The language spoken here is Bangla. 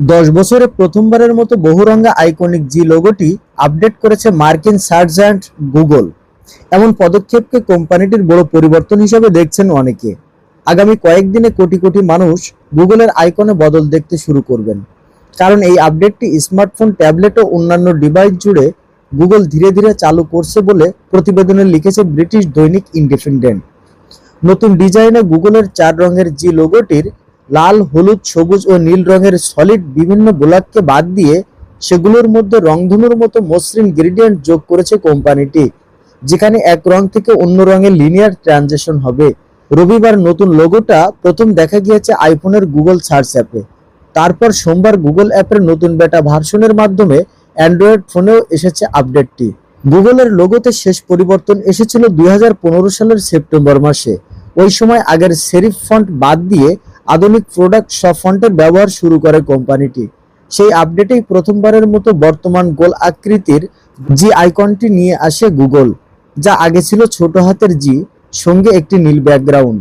10 বছরে প্রথমবারের মতো বহুরঙা আইকনিক জি লোগোটি আপডেট করেছে মার্কিন সার্চ জায়ান্ট গুগল। এমন পদক্ষেপকে কোম্পানিটির বড় পরিবর্তন হিসেবে দেখছেন অনেকে। আগামী কয়েকদিনে কোটি কোটি মানুষ গুগলের আইকনে বদল দেখতে শুরু করবেন, কারণ এই আপডেটটি স্মার্টফোন, ট্যাবলেট ও অন্যান্য ডিভাইস জুড়ে গুগল ধীরে ধীরে চালু করছে বলে প্রতিবেদনে লিখেছে ব্রিটিশ দৈনিক ইন্ডিপেন্ডেন্ট। নতুন ডিজাইনে গুগলের 4 রঙের জি লোগোটির লাল, হলুদ, সবুজ ও নীল রঙের সলিড বিভিন্ন ব্লককে বাদ দিয়ে সেগুলোর মধ্যে রংধনুর মতো মসৃণ গ্রেডিয়েন্ট যোগ করেছে কোম্পানিটি, যেখানে এক রং থেকে অন্য রঙের লিনিয়ার ট্রানজিশন হবে। রবিবার নতুন লোগোটা প্রথম দেখা গিয়েছে আইফোনের গুগল সার্চ অ্যাপে। তারপর সোমবার গুগল অ্যাপের নতুন বেটা ভার্সনের মাধ্যমে অ্যান্ড্রয়েড ফোনেও এসেছে আপডেটটি। গুগলের লোগোতে শেষ পরিবর্তন এসেছিল 2015 সালের সেপ্টেম্বর মাসে। ওই সময় আগের সেরিফ ফন্ট বাদ দিয়ে আধুনিক প্রোডাক্ট সব ফন্টের ব্যবহার শুরু করে কোম্পানিটি। সেই আপডেটেই প্রথমবারের মতো বর্তমান গোল আকৃতির জি আইকনটি নিয়ে আসে গুগল, যা আগে ছিল ছোট হাতের জি, সঙ্গে একটি নীল ব্যাকগ্রাউন্ড।